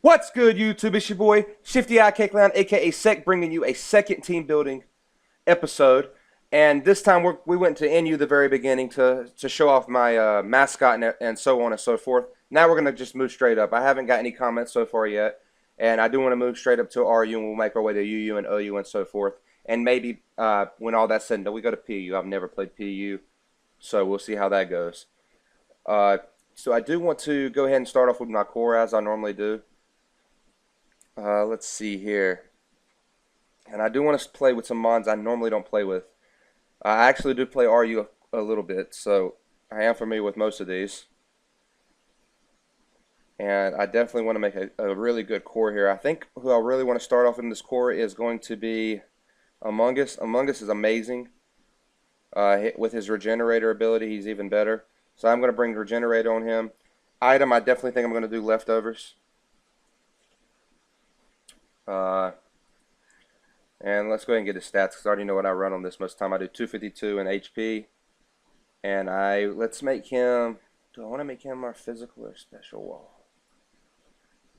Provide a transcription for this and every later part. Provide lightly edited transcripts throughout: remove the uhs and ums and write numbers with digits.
What's good, YouTube? It's your boy Shifty-Eyed Clown, aka S.E.K, bringing you a second team building episode. And this time we went to NU the very beginning to show off my mascot and so on and so forth. Now we're gonna just move straight up. I haven't got any comments so far yet, and I do want to move straight up to RU, and we'll make our way to UU and OU and so forth. And maybe when all that's said and done, we go to PU. I've never played PU, so we'll see how that goes. So I do want to go ahead and start off with my core as I normally do. Let's see here. And I do want to play with some mons I normally don't play with. I actually do play RU a little bit, so I am familiar with most of these. And I definitely want to make a really good core here. I think who I really want to start off in this core is going to be Among Us. Among Us is amazing. With his regenerator ability, he's even better. So I'm going to bring regenerator on him. Item, I definitely think I'm going to do leftovers. And let's go ahead and get his stats because I already know what I run on this most of the time. I do 252 in HP. And let's make him, do I want to make him our physical or special wall?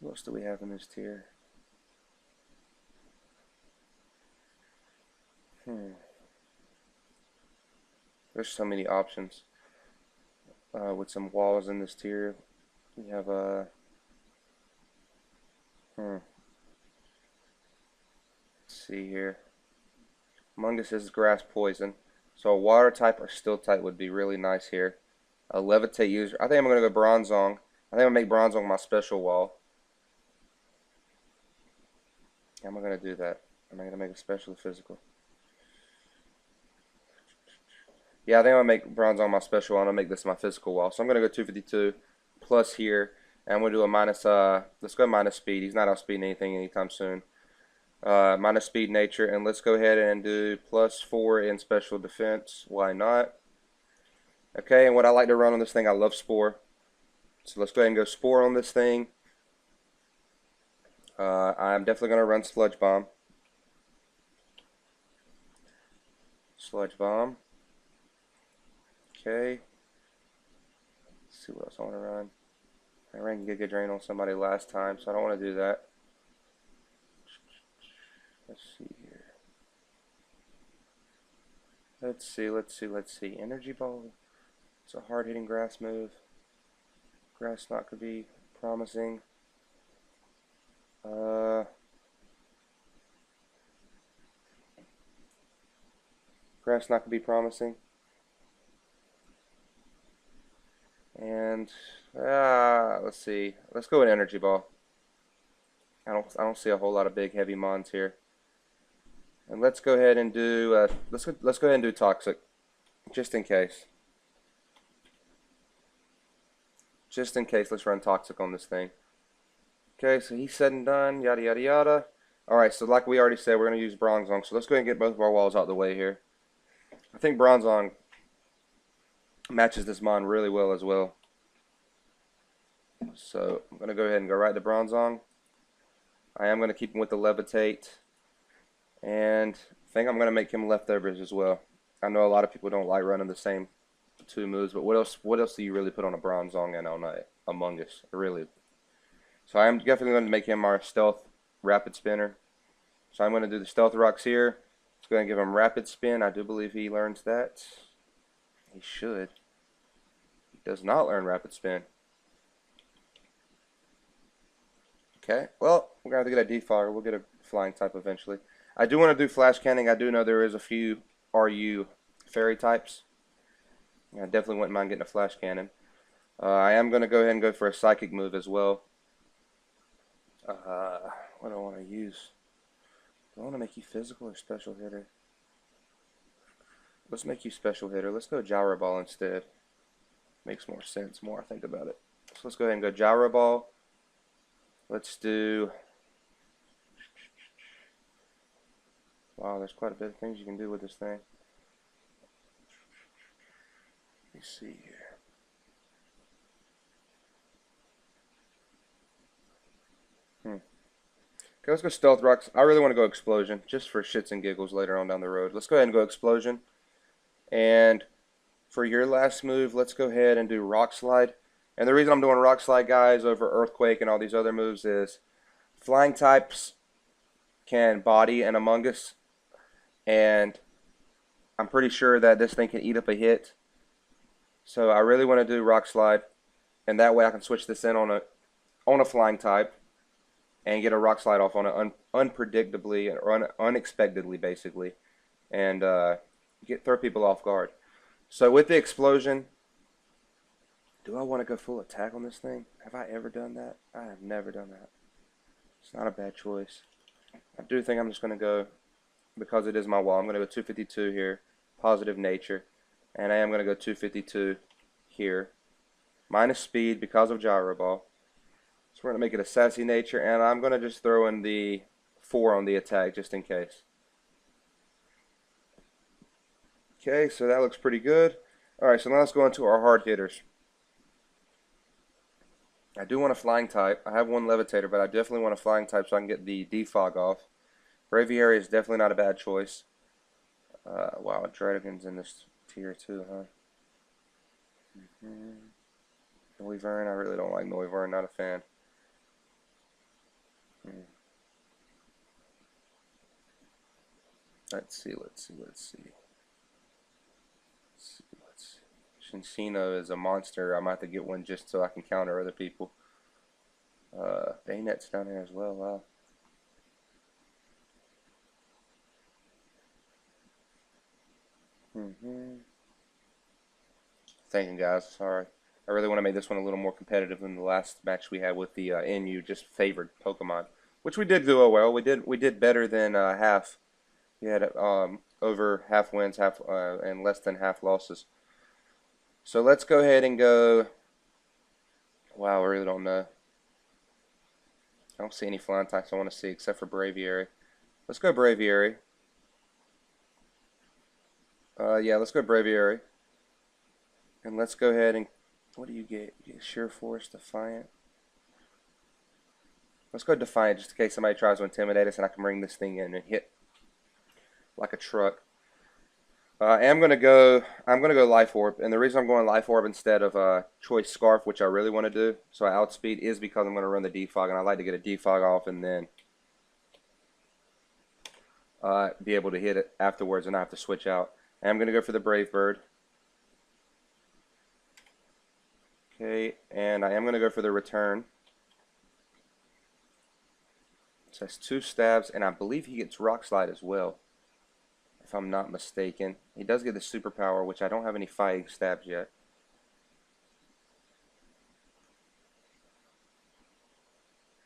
Who else do we have in this tier? There's so many options with some walls in this tier. We have see here. Among Us is grass poison. So a water type or steel type would be really nice here. A levitate user. I think I'm going to go Bronzong. I think I'm going to make Bronzong my special wall. How am I going to do that? Am I going to make a special or physical? Yeah, I think I'm going to make Bronzong my special wall. I'm going to make this my physical wall. So I'm going to go 252 plus here. And I'm going to do a minus, let's go minus speed. He's not outspeeding anything anytime soon. Minus speed nature, and let's go ahead and do +4 in special defense. Why not? Okay, and what I like to run on this thing, I love Spore. So let's go ahead and go Spore on this thing. I'm definitely going to run Sludge Bomb. Sludge Bomb. Okay. Let's see what else I want to run. I ran Giga Drain on somebody last time, so I don't want to do that. Let's see here. Let's see. Energy Ball. It's a hard-hitting grass move. Grass Knot could be promising. Grass Knot could be promising. And let's see. Let's go with Energy Ball. I don't see a whole lot of big heavy mons here. And let's go ahead and do let's go ahead and do Toxic, just in case. Just in case, let's run Toxic on this thing. Okay, so he's said and done. Yada yada yada. All right, so like we already said, we're gonna use Bronzong. So let's go ahead and get both of our walls out of the way here. I think Bronzong matches this mon really well as well. So I'm gonna go ahead and go right to Bronzong. I am gonna keep him with the Levitate. And I think I'm going to make him leftovers as well. I know a lot of people don't like running the same two moves, but what else do you really put on a Bronzong and on a Among Us? Really. So I am definitely going to make him our stealth rapid spinner. So I'm going to do the stealth rocks here. Let's go ahead and give him rapid spin. I do believe he learns that. He should. He does not learn rapid spin. Okay, well, we're going to have to get a defogger. We'll get a flying type eventually. I do want to do flash canning. I do know there is a few RU fairy types. I definitely wouldn't mind getting a flash cannon. I am going to go ahead and go for a psychic move as well. What do I want to use? Do I want to make you physical or special hitter? Let's make you special hitter. Let's go gyro ball instead. Makes more sense more I think about it. So let's go ahead and go gyro ball. Let's do... Wow, there's quite a bit of things you can do with this thing. Let me see here. Okay, let's go Stealth Rocks. I really want to go Explosion, just for shits and giggles later on down the road. Let's go ahead and go Explosion. And for your last move, let's go ahead and do Rock Slide. And the reason I'm doing Rock Slide, guys, over Earthquake and all these other moves is flying types can body an Among Us, and I'm pretty sure that this thing can eat up a hit. So I really want to do Rock Slide, and that way I can switch this in on a flying type and get a Rock Slide off on it unpredictably or unexpectedly, basically, and throw people off guard. So with the explosion, do I want to go full attack on this thing? Have I ever done that? I have never done that. It's not a bad choice. I do think I'm just going to go, because it is my wall, I'm going to go 252 here, positive nature, and I am going to go 252 here, minus speed because of gyro ball. So we're going to make it a sassy nature, and I'm going to just throw in the 4 on the attack just in case. Okay, so that looks pretty good. Alright, so now let's go into our hard hitters. I do want a flying type. I have one levitator, but I definitely want a flying type so I can get the defog off. Braviary is definitely not a bad choice. Wow, Dredigan's in this tier too, huh? Noivern, I really don't like Noivern, not a fan. Let's see. Shinshino is a monster. I might have to get one just so I can counter other people. Bayonet's down here as well. Wow. Thank you, guys. Sorry. I really want to make this one a little more competitive than the last match we had with the NU just favored Pokemon, which we did do well. We did better than half. We had over half wins, and less than half losses. So let's go ahead and go. Wow, I really don't know. I don't see any flying types I want to see except for Braviary. Let's go Braviary. Yeah, let's go Braviary. And let's go ahead and, what do you get? You get Sheer Force, Defiant. Let's go Defiant just in case somebody tries to intimidate us and I can bring this thing in and hit like a truck. I'm gonna go Life Orb, and the reason I'm going Life Orb instead of Choice Scarf, which I really want to do, so I outspeed, is because I'm gonna run the defog, and I like to get a defog off and then be able to hit it afterwards and not have to switch out. And I'm gonna go for the Brave Bird. Okay, and I am gonna go for the Return. It says 2 stabs, and I believe he gets Rock Slide as well, if I'm not mistaken. He does get the superpower, which I don't have any fighting stabs yet.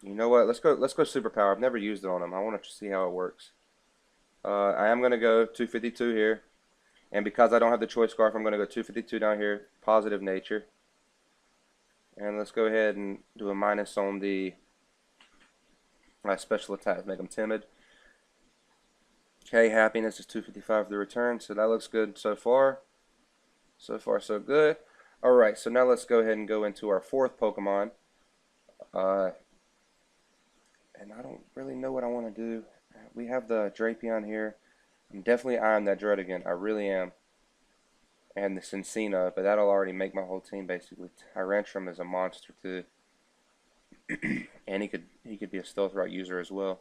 You know what? Let's go superpower. I've never used it on him. I want to see how it works. I am gonna go 252 here, and because I don't have the Choice Scarf, I'm gonna go 252 down here. Positive nature, and let's go ahead and do a minus on the special attack. Make him timid. Okay, happiness is 255 for the return, so that looks good so far. So far, so good. Alright, so now let's go ahead and go into our 4th Pokemon. And I don't really know what I want to do. We have the Drapion here. I'm definitely eyeing that Dredigan. I really am. And the Cincina, but that'll already make my whole team basically. Tyrantrum is a monster too. And he could be a Stealth Rock user as well.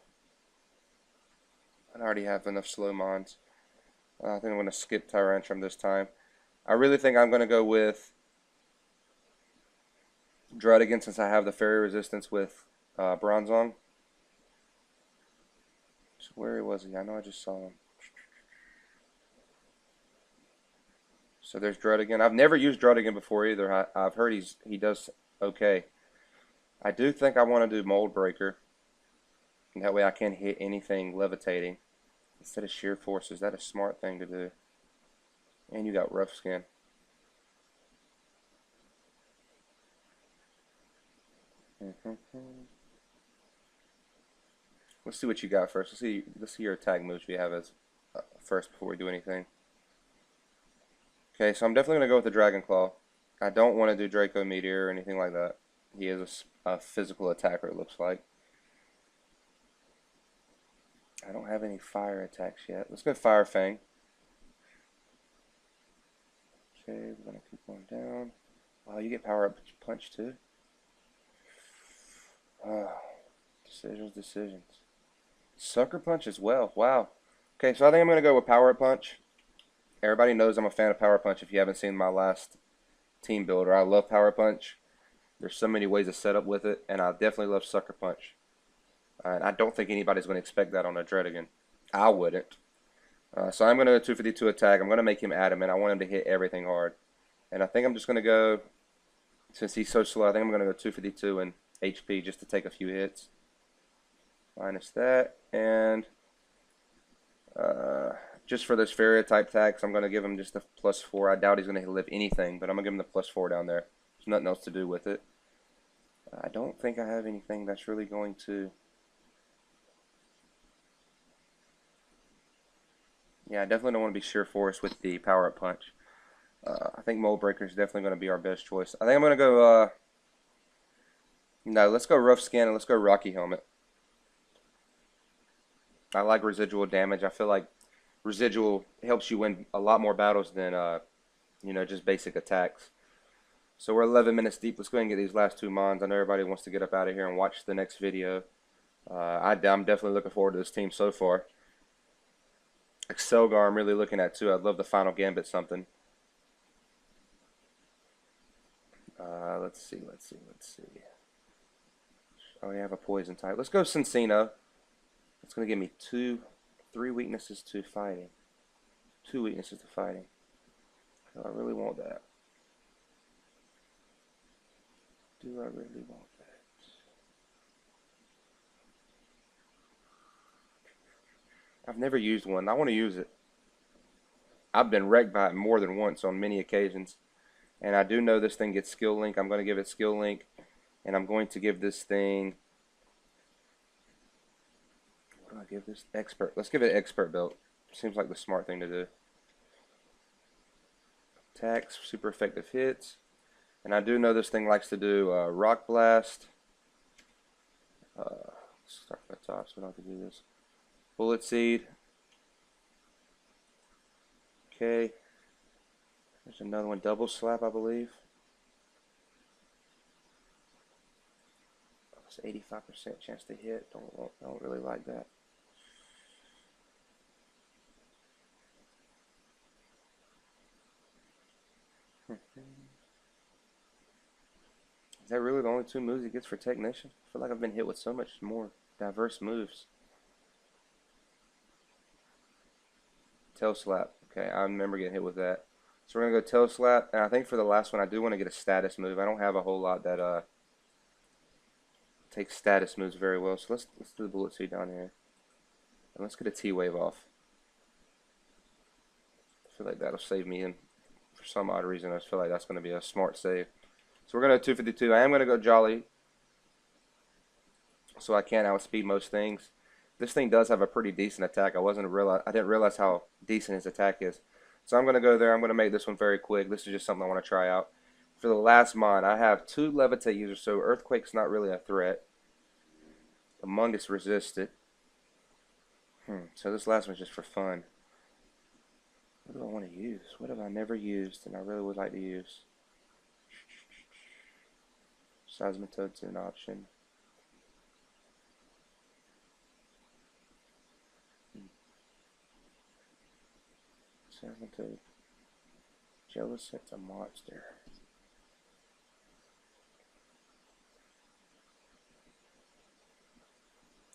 I already have enough slow mons. I think I'm going to skip Tyrantrum this time. I really think I'm going to go with Dredigan since I have the Fairy Resistance with Bronzong. So where was he? I know I just saw him. So there's Dredigan. I've never used Dredigan before either. I've heard he does okay. I do think I want to do Mold Breaker. And that way I can hit anything levitating instead of Sheer Force. Is that a smart thing to do? And you got Rough Skin. Let's see what you got first. Let's see your attack moves you have as first before we do anything. Okay, so I'm definitely going to go with the Dragon Claw. I don't want to do Draco Meteor or anything like that. He is a physical attacker, it looks like. I don't have any fire attacks yet. Let's go Fire Fang. Okay, we're going to keep going down. Oh, you get power up punch too. Oh, decisions. Sucker punch as well. Wow. Okay, so I think I'm gonna go with power up punch. Everybody knows I'm a fan of power punch. If you haven't seen my last team builder, I love power punch. There's so many ways to set up with it, and I definitely love sucker punch. And I don't think anybody's going to expect that on a Dredigan. I wouldn't. So I'm going to go 252 attack. I'm going to make him adamant. I want him to hit everything hard. And I think I'm just going to go, since he's so slow, I think I'm going to go 252 in HP just to take a few hits. Minus that. And just for those Farrier type attacks, I'm going to give him just a +4. I doubt he's going to live anything, but I'm going to give him the +4 down there. There's nothing else to do with it. I don't think I have anything that's really going to... Yeah, I definitely don't want to be sheer force with the power-up punch. I think Mold Breaker is definitely going to be our best choice. I think I'm going to go... no, let's go Rough Skin and let's go Rocky Helmet. I like residual damage. I feel like residual helps you win a lot more battles than, you know, just basic attacks. So we're 11 minutes deep. Let's go ahead and get these last 2 mons. I know everybody wants to get up out of here and watch the next video. I'm definitely looking forward to this team so far. Excelgar I'm really looking at too. I'd love the Final Gambit something. Let's see. Oh, we have a poison type. Let's go Cincino. It's going to give me 3 weaknesses to fighting. 2 weaknesses to fighting. So I really want that. Do I really want that? I've never used one. I want to use it. I've been wrecked by it more than once on many occasions. And I do know this thing gets skill link. I'm going to give it skill link. And I'm going to give this thing... What do I give this? Expert. Let's give it expert belt. Seems like the smart thing to do. Attacks, super effective hits. And I do know this thing likes to do Rock Blast. Let's start from the top so we don't have to do this. Bullet Seed. Okay. There's another one, Double Slap, I believe. It's 85% chance to hit. Don't really like that. Is that really the only 2 moves he gets for Technician? I feel like I've been hit with so much more diverse moves. Tail Slap. Okay, I remember getting hit with that. So we're going to go Tail Slap. And I think for the last one, I do want to get a status move. I don't have a whole lot that takes status moves very well. So let's do the Bullet Seed down here. And let's get a T-Wave off. I feel like that'll save me. And for some odd reason, I just feel like that's going to be a smart save. So we're going to 252. I am going to go Jolly, so I can outspeed most things. This thing does have a pretty decent attack. I didn't realize how decent his attack is. So I'm going to go there. I'm going to make this one very quick. This is just something I want to try out. For the last mon, I have 2 Levitate users, so Earthquake's not really a threat. Among Us resisted. So this last one's just for fun. What do I want to use? What have I never used and I really would like to use? Seismitoad's an option. Seismitoad. Jellicent's a monster.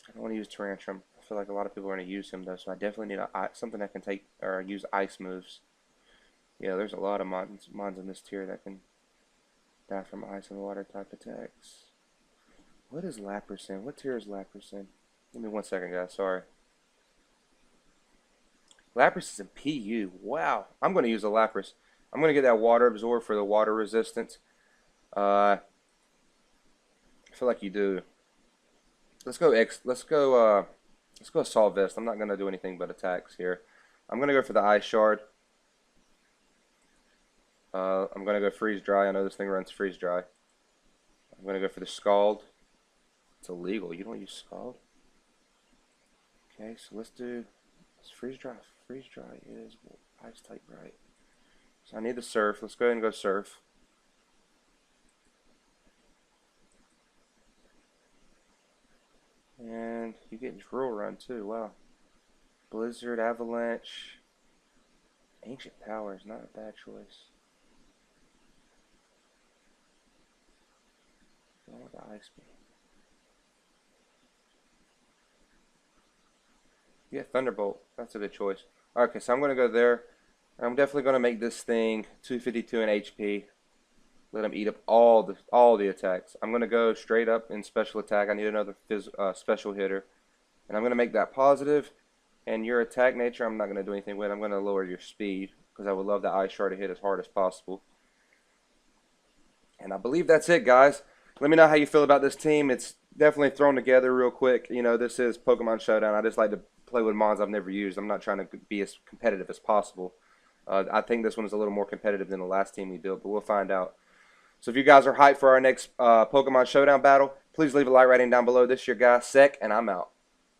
I don't want to use Tantrum. I feel like a lot of people are going to use him though, so I definitely need something that can take or use ice moves. Yeah, there's a lot of mons in this tier that can die from ice and water type attacks. What is Lapras in? What tier is Lapras in? Give me 1 second, guys. Sorry. Lapras is in PU. Wow. I'm going to use a Lapras. I'm going to get that Water Absorb for the water resistance. I feel like you do. Let's go Assault Vest. I'm not going to do anything but attacks here. I'm going to go for the Ice Shard. I'm going to go Freeze Dry. I know this thing runs Freeze Dry. I'm going to go for the Scald. It's illegal. You don't use Scald? Okay, so let's Freeze Dry. Freeze Dry is Ice type, right? So I need the Surf. Let's go ahead and go Surf. And you get Drill Run too. Wow. Blizzard, Avalanche, Ancient Powers, not a bad choice. Going with the Ice Beam. Yeah, Thunderbolt. That's a good choice. Okay, so I'm going to go there. I'm definitely going to make this thing 252 in HP. Let him eat up all the attacks. I'm going to go straight up in special attack. I need another special hitter. And I'm going to make that positive. And your attack nature, I'm not going to do anything with. I'm going to lower your speed because I would love the Ice Shard to hit as hard as possible. And I believe that's it, guys. Let me know how you feel about this team. It's definitely thrown together real quick. You know, this is Pokemon Showdown. I just like to play with mons I've never used. I'm not trying to be as competitive as possible. I think this one is a little more competitive than the last team we built, but we'll find out. So if you guys are hyped for our next Pokemon Showdown battle, please leave a like rating down below. This is your guy, S.E.K, and I'm out.